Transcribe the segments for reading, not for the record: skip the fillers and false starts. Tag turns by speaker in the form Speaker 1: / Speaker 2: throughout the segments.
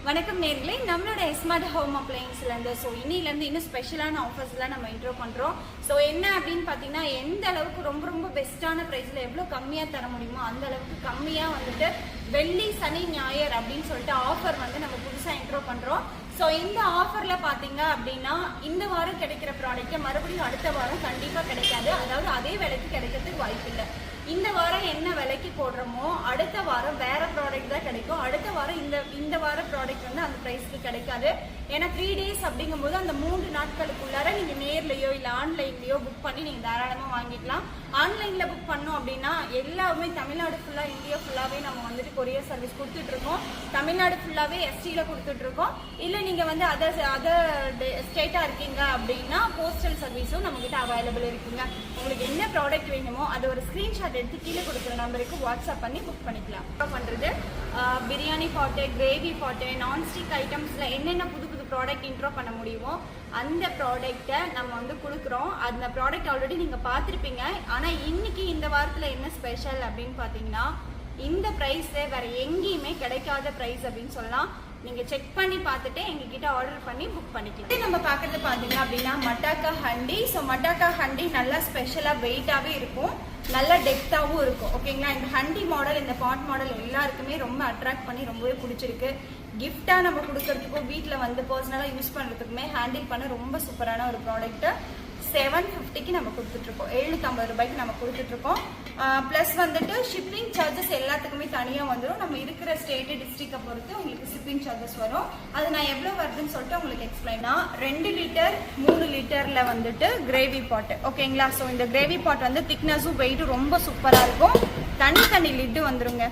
Speaker 1: வணக்கம் நேர்களே, நம்மளோட ஸ்மார்ட் ஹோம் அப்ளையன்ஸ்லேருந்து இன்னிலேருந்து இன்னும் ஸ்பெஷலான ஆஃபர்ஸ்லாம் நம்ம இன்ட்ரோ பண்ணுறோம். என்ன அப்படின்னு பார்த்தீங்கன்னா, எந்த அளவுக்கு ரொம்ப பெஸ்ட்டான ப்ரைஸில் எவ்வளோ கம்மியாக தர முடியுமோ அந்த அளவுக்கு கம்மியாக வந்துட்டு வெள்ளி சனி ஞாயிறு அப்படின்னு சொல்லிட்டு ஆஃபர் நம்ம புதுசாக இன்ட்ரோ பண்ணுறோம். இந்த ஆஃபரில் பார்த்தீங்க அப்படின்னா, இந்த வாரம் கிடைக்கிற ப்ராடக்ட்டை மறுபடியும் அடுத்த வாரம் கண்டிப்பாக கிடைக்காது. அதாவது அதே விலைக்கு கிடைக்கிறதுக்கு வாய்ப்பு இல்லை. இந்த வாரம் என்ன விலைக்கு போடுறோமோ அடுத்த வாரம் வேற ப்ராடக்ட் தான் கிடைக்கும். அடுத்த வாரம் இந்த வார ப்ராடக்ட் அந்த ப்ரைஸ்க்கு கிடைக்காது. ஏன்னா 3 days அப்படிங்கும்போது அந்த 3 நாட்களுக்குள்ளார நீங்க நேர்லயோ இல்ல ஆன்லைன்லயோ புக் பண்ணி நீங்க தாராளமா வாங்கிக்கலாம். ஆன்லைன்ல புக் பண்ணோம் அப்படின்னா எல்லாமே தமிழ்நாடு ஃபுல்லா இந்தியா ஃபுல்லாவே நம்ம வந்துட்டு கொரியர் சர்வீஸ் கொடுத்துட்டு இருக்கோம். தமிழ்நாடு ஃபுல்லாவே எஸ்டில கொடுத்துட்டு இருக்கோம். இல்ல நீங்க அதர் ஸ்டேட்டா இருக்கீங்க அப்படின்னா போஸ்டல் சர்வீஸும் நம்ம கிட்ட அவைலபிள் இருக்குங்க. உங்களுக்கு என்ன ப்ராடக்ட் வேணுமோ அதை ஒரு ஸ்கிரீன்ஷாட் எடுத்து கீழே கொடுக்குற நம்பருக்கு வாட்ஸ்அப் பண்ணி புக் பண்ணிக்கலாம். பண்றது பிரியாணி பாட்டு, கிரேவி பாட்டு, நான்ஸ்டிக் ஐட்டம்ஸ்ல என்னென்ன புது ப்ராடக்ட் இன்ட்ரோ பண்ண முடியுமோ அந்த ப்ராடக்டை நம்ம கொடுக்குறோம். அந்த ப்ராடக்ட் ஆல்ரெடி நீங்க பார்த்துருப்பீங்க. ஆனா இன்னைக்கு இந்த வாரத்துல என்ன ஸ்பெஷல் அப்படின்னு பாத்தீங்கன்னா, இந்த ப்ரைஸ் வேற எங்கேயுமே கிடைக்காத ப்ரைஸ் அப்படின்னு சொல்லலாம். நீங்க செக் பண்ணி பார்த்துட்டு எங்ககிட்ட ஆர்டர் பண்ணி புக் பண்ணிக்கலாம். நம்ம பார்க்கறது பாத்தீங்க அப்படின்னா மட்டாக்கா ஹண்டி. மட்டாக்கா ஹண்டி நல்லா ஸ்பெஷலா வெயிட்டாவே இருக்கும், நல்ல டெப்த்தாவும் இருக்கும். ஓகேங்களா, இந்த ஹண்டி மாடல், இந்த பாட் மாடல் எல்லாருக்குமே ரொம்ப அட்ராக்ட் பண்ணி ரொம்பவே பிடிச்சிருக்கு. கிஃப்டா நம்ம கொடுக்கறதுக்கும் வீட்டில் பர்சனலா யூஸ் பண்றதுக்குமே ஹேண்டில் பண்ண ரொம்ப சூப்பரான ஒரு ப்ராடக்ட். 750க்கு நம்ம கொடுத்துட்ருக்கோம், 750 ரூபாய்க்கு நம்ம கொடுத்துட்ருக்கோம். ப்ளஸ் ஷிப்பிங் சார்ஜஸ் எல்லாத்துக்குமே தனியாக வந்துடும். நம்ம இருக்கிற ஸ்டேட்டு டிஸ்ட்ரிக்டை பொறுத்து உங்களுக்கு ஷிப்பிங் சார்ஜஸ் வரும். அது நான் எவ்வளோ வருதுன்னு சொல்லிட்டு உங்களுக்கு எக்ஸ்பிளைனா. 2 லிட்டர் 3 லிட்டரில் கிரேவி பாட்டு. ஓகேங்களா, இந்த கிரேவி பாட் திக்னஸும் வெயிட்டும் ரொம்ப சூப்பராக இருக்கும். தனி லிட்டு வந்துருங்க.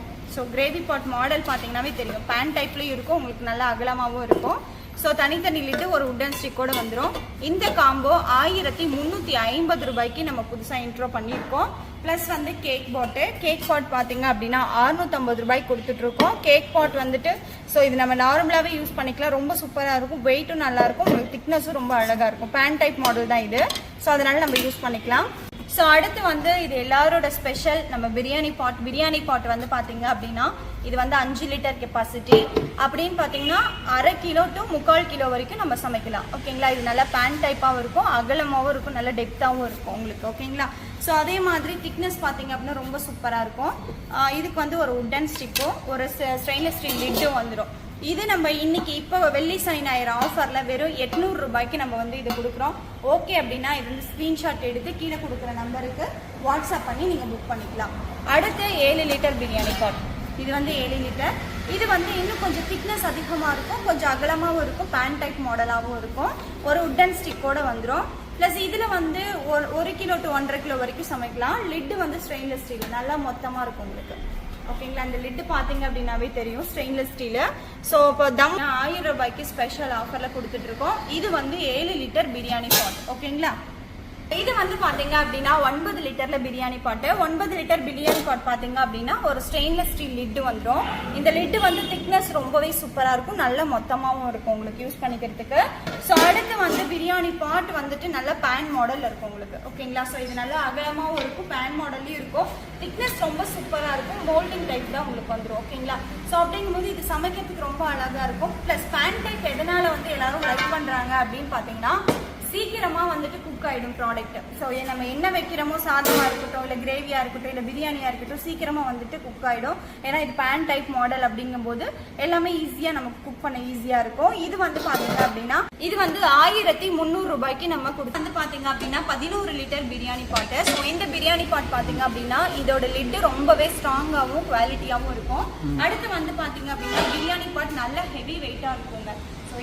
Speaker 1: கிரேவி பாட் மாடல் பார்த்தீங்கன்னாவே தெரியும், பேன் டைப்லேயும் இருக்கும், உங்களுக்கு நல்லா அகலமாகவும் இருக்கும். தனி லிட்டு ஒரு உட்டன் ஸ்டிக்கோட வந்துடும். இந்த காம்போ 1350 ரூபாய்க்கு நம்ம புதுசாக இன்ட்ரோ பண்ணியிருக்கோம். ப்ளஸ் கேக் பாட் பார்த்தீங்க அப்படின்னா 650 ரூபாய்க்கு கொடுத்துட்ருக்கோம். கேக் பாட் இது நம்ம நார்மலாகவே யூஸ் பண்ணிக்கலாம். ரொம்ப சூப்பராக இருக்கும், வெயிட்டும் நல்லாயிருக்கும், உங்களுக்கு திக்னஸும் ரொம்ப அழகாக இருக்கும். பேன் டைப் மாடல் தான் இது. அதனால நம்ம யூஸ் பண்ணிக்கலாம். அடுத்து இது எல்லாரோட ஸ்பெஷல் நம்ம பிரியாணி பாட் பார்த்தீங்க அப்படின்னா இது 5 லிட்டர் கெப்பாசிட்டி அப்படின்னு பார்த்தீங்கன்னா 1/2 கிலோ to 3/4 கிலோ வரைக்கும் நம்ம சமைக்கலாம். ஓகேங்களா, இது நல்லா பேன் டைப்பாகவும் இருக்கும், அகலமாகவும் இருக்கும், நல்ல டெப்த்தாகவும் இருக்கும் உங்களுக்கு. ஓகேங்களா, அதே மாதிரி திக்னஸ் பார்த்தீங்க அப்படின்னா ரொம்ப சூப்பராக இருக்கும். இதுக்கு ஒரு உட்டன் ஸ்டிக்கும் ஒரு ஸ்டெயின்லெஸ் ஸ்டீல் லிட்டும் வந்துடும். இது நம்ம இன்னைக்கு இப்போ வெள்ளி சனி ஞாயிறு ஆஃபரில் வெறும் 800 ரூபாய்க்கு நம்ம இது கொடுக்குறோம். ஓகே அப்படின்னா இது ஸ்க்ரீன்ஷாட் எடுத்து கீழே கொடுக்குற நம்பருக்கு வாட்ஸ்அப் பண்ணி நீங்கள் புக் பண்ணிக்கலாம். அடுத்து 7 லிட்டர் பிரியாணி பாட். இது 7 லிட்டர். இது இன்னும் கொஞ்சம் திக்னஸ் அதிகமாக இருக்கும், கொஞ்சம் அகலமாகவும் இருக்கும், பேன் டைப் மாடலாகவும் இருக்கும். ஒரு உட்டன் ஸ்டிக்கோட வந்துடும். ப்ளஸ் இதில் 1 கிலோ to 1.5 கிலோ வரைக்கும் சமைக்கலாம். லிட்டு ஸ்டெயின்லெஸ் ஸ்டீல் நல்லா மொத்தமாக இருக்கும் உங்களுக்கு. ஓகேங்களா, அந்த லிட்டு பார்த்தீங்க அப்படின்னாவே தெரியும், ஸ்டெயின்லெஸ் ஸ்டீலு. இப்போ 1000 ரூபாய்க்கு ஸ்பெஷல் ஆஃபரில் கொடுத்துட்டு இருக்கோம். இது 7 லிட்டர் பிரியாணி பாட். ஓகேங்களா, இது பார்த்தீங்க அப்படின்னா 9 லிட்டர்ல பிரியாணி பாட்டு. 9 லிட்டர் பிரியாணி பாட் பார்த்தீங்க அப்படின்னா ஒரு ஸ்டெயின்லெஸ் ஸ்டீல் லிட்டு வந்துடும். இந்த லிட்டு திக்னஸ் ரொம்பவே சூப்பராக இருக்கும், நல்ல மொத்தமாகவும் இருக்கும் உங்களுக்கு யூஸ் பண்ணிக்கிறதுக்கு. அடுத்து பிரியாணி பாட் நல்ல பேன் மாடல் இருக்கும் உங்களுக்கு. ஓகேங்களா, இது நல்லா அகலமாகவும் இருக்கும், பேன் மாடல்லையும் இருக்கும், திக்னஸ் ரொம்ப சூப்பராக இருக்கும், மோல்டிங் டைப் தான் உங்களுக்கு வந்துடும். ஓகேங்களா, அப்படிங்கும்போது இது சமைக்கிறதுக்கு ரொம்ப அழகாக இருக்கும். ப்ளஸ் பேன் டைப் எதனால எல்லாரும் லைக் பண்ணுறாங்க அப்படின்னு பார்த்தீங்கன்னா, சீக்கிரமா குக் ஆயிடும் ப்ராடக்ட். நம்ம என்ன வைக்கிறோமோ, சாதமா இருக்கட்டும், இல்ல கிரேவியா இருக்கட்டும், இல்ல பிரியாணியா இருக்கட்டும், சீக்கிரமா குக் ஆயிடும். ஏன்னா இது பேன் டைப் மாடல் அப்படிங்கும் போது எல்லாமே ஈஸியா நமக்கு குக் பண்ண ஈஸியா இருக்கும். இது பாத்தீங்க அப்படின்னா இது 1300 ரூபாய்க்கு நம்ம கொடுத்து பாத்தீங்க அப்படின்னா 11 லிட்டர் பிரியாணி பாட்டு. இந்த பிரியாணி பாட் பாத்தீங்க அப்படின்னா இதோட லிட்டு ரொம்பவே ஸ்ட்ராங்காகவும் குவாலிட்டியாகவும் இருக்கும். அடுத்து பாத்தீங்க அப்படின்னா பிரியாணி பாட் நல்ல ஹெவி வெயிட்டா இருக்குங்க.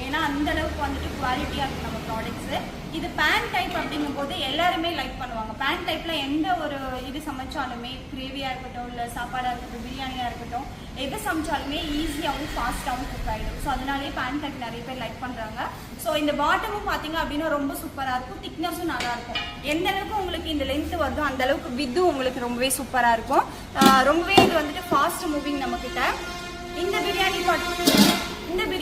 Speaker 1: ஏன்னா அந்த அளவுக்கு குவாலிட்டியாக இருக்கும் நம்ம ப்ராடக்ட்ஸு. இது பேன் டைப் அப்படிங்கும் போது எல்லாருமே லைக் பண்ணுவாங்க. பேன் டைப்ல எந்த ஒரு இது சமைச்சாலுமே, கிரேவியா இருக்கட்டும், இல்லை சாப்பாடாக இருக்கட்டும், பிரியாணியாக இருக்கட்டும், எது சமைச்சாலுமே ஈஸியாகவும் ஃபாஸ்ட்டாகவும் குக் ஆகிடும். அதனாலே பேன் டைப் நிறைய பேர் லைக் பண்ணுறாங்க. இந்த பாட்டமும் பார்த்தீங்க அப்படின்னா ரொம்ப சூப்பராக இருக்கும், திக்னஸும் நல்லா இருக்கும். எந்த அளவுக்கு உங்களுக்கு இந்த லென்த் வருதோ அந்த அளவுக்கு வித்தும் உங்களுக்கு ரொம்பவே சூப்பராக இருக்கும். ரொம்பவே இது ஃபாஸ்ட் மூவிங் நம்மக்கிட்ட. இந்த பிரியாணி பாட்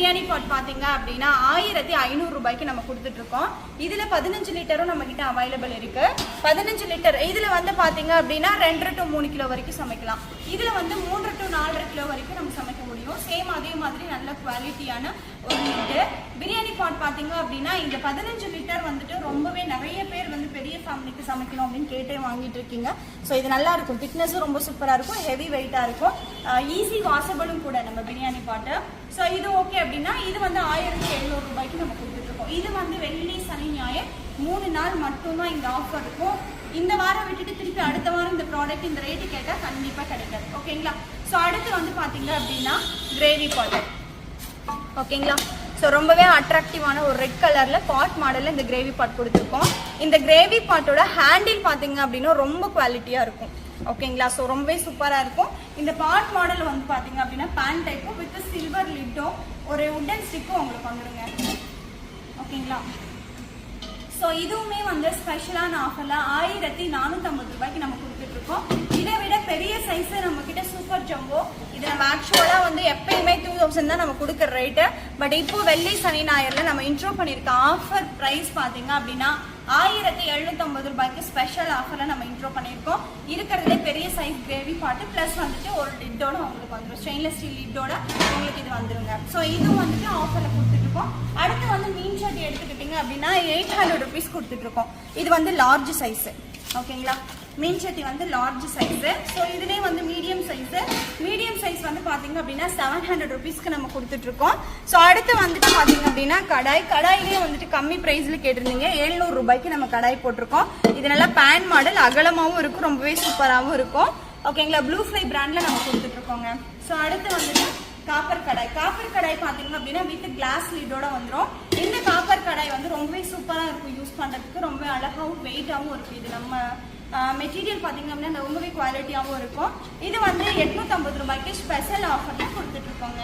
Speaker 1: பிரியாணி பாட் பார்த்தீங்க அப்படின்னா 1500 ரூபாய்க்கு நம்ம கொடுத்துட்டு இருக்கோம். இதில் 15 லிட்டரும் நம்ம கிட்ட அவைலபிள் இருக்கு. 15 லிட்டர் இதில் வந்து பார்த்தீங்க அப்படின்னா 2 to 3 கிலோ வரைக்கும் சமைக்கலாம். இதில் வந்து 3 to 4 கிலோ வரைக்கும் நம்ம சமைக்க முடியும். சேம் அதே மாதிரி நல்ல குவாலிட்டியான ஒரு லிட்டு பிரியாணி பாட் பார்த்தீங்க அப்படின்னா இந்த 15 லிட்டர் வந்துட்டு ரொம்பவே நிறைய பேர் வந்து பெரிய ஃபேமிலிக்கு சமைக்கணும் அப்படின்னு கேட்டே வாங்கிட்டு இருக்கீங்க. ஸோ இது நல்லா இருக்கும், திக்னஸும் ரொம்ப சூப்பராக இருக்கும், ஹெவி வெயிட்டாக இருக்கும், ஈஸி வாஷபிளும் கூட நம்ம பிரியாணி பாட்டு. ஸோ இது ஓகே அப்படின்னா இது வந்து 1700 ரூபாய்க்கு நம்ம கொடுத்துட்ருக்கோம். இது வந்து வெள்ளி சனி ஞாயிறு 3 நாள் மட்டும்தான் இந்த ஆஃபர் இருக்கும். இந்த வாரம் விட்டுட்டு திருப்பி அடுத்த வாரம் இந்த ப்ராடக்ட் இந்த ரேட்டு கேட்டால் கண்டிப்பாக கிடைக்காது. ஓகேங்களா? ஸோ அடுத்து வந்து பார்த்தீங்க அப்படின்னா கிரேவி பாட். ஓகேங்களா? ஸோ ரொம்பவே அட்ராக்டிவான ஒரு ரெட் கலரில் பாட் மாடலில் இந்த கிரேவி பாட் கொடுத்துருக்கோம். இந்த கிரேவி பாட்டோட ஹேண்டில் பார்த்தீங்க அப்படின்னா ரொம்ப குவாலிட்டியாக இருக்கும். ஓகேங்களா? ஸோ ரொம்பவே சூப்பராக இருக்கும். இந்த பாட் மாடல் வந்து பார்த்தீங்க அப்படின்னா பேன் டைப்பும் வித் சில்வர் லிட்டும் ஒரு உட்டன் ஸ்டிக்கும் உங்களுக்கு வந்துடுங்க. ஓகேங்களா? ஸோ இதுவுமே வந்து ஸ்பெஷலான ஆஃபரில் 1450 ரூபாய்க்கு நம்ம கொடுத்துட்ருக்கோம். இதை விட பெரிய சைஸு நம்மக்கிட்ட சூப்பர் ஜம்போ. இது நம்ம ஆக்சுவலாக வந்து எப்பயுமே 2000 தான் நம்ம கொடுக்குற ரேட்டு. பட் இப்போ வெள்ளி சனி ஞாயிறில் நம்ம இன்ட்ரோ பண்ணியிருக்க ஆஃபர் ப்ரைஸ் பார்த்தீங்க அப்படின்னா 1750 ரூபாய்க்கு ஸ்பெஷல் ஆஃபரில் நம்ம இன்ட்ரோ பண்ணியிருக்கோம். இருக்கிறதுலே பெரிய சைஸ் கிரேவி பாட்டு ப்ளஸ் வந்துட்டு ஒரு லிட்டோட உங்களுக்கு வந்துடும், ஸ்டெயின்லெஸ் ஸ்டீல் லிட்டோட உங்களுக்கு இது வந்துடுங்க. ஸோ இதுவும் வந்துட்டு ஆஃபரில் கொடுத்துட்ருக்கோம். அடுத்து வந்து மீன் சட்டி எடுத்துக்கிட்டிங்க அப்படின்னா 800 ருபீஸ் கொடுத்துட்ருக்கோம். இது வந்து லார்ஜ் சைஸு. ஓகேங்களா? மீன் சட்டி வந்து லார்ஜ் சைஸு. ஸோ இதுலேயே வந்து மீடியம் சைஸு. மீடியம் சைஸ் வந்து பார்த்தீங்க அப்படின்னா 700 ருபீஸ்க்கு நம்ம கொடுத்துட்ருக்கோம். ஸோ அடுத்து வந்துட்டு பார்த்தீங்க அப்படின்னா கடாயிலே வந்துட்டு கம்மி ப்ரைஸில் கேட்டிருந்தீங்க. 700 ரூபாய்க்கு நம்ம கடாய் போட்டிருக்கோம். இது நல்லா பேன் மாடல், அகலமாகவும் இருக்கும், ரொம்பவே சூப்பராகவும் இருக்கும். ஓகேங்களா? ப்ளூ ஃப்ளை பிராண்டில் நம்ம கொடுத்துட்ருக்கோங்க. ஸோ அடுத்து வந்துட்டு காப்பர் கடாய் பார்த்தீங்க அப்படின்னா வித் கிளாஸ் லிட்டோட வந்துடும். இந்த காப்பர் கடாய் வந்து ரொம்பவே சூப்பராக இருக்கும் யூஸ் பண்ணுறதுக்கு, ரொம்ப அழகாகவும் வெயிட்டாகவும் இருக்கும். இது நம்ம மெட்டீரியல் பார்த்தீங்க அப்படின்னா ரொம்பவே குவாலிட்டியாகவும் இருக்கும். இது வந்து 850 ரூபாய்க்கு ஸ்பெஷல் ஆஃபரில் கொடுத்துட்ருக்கோங்க.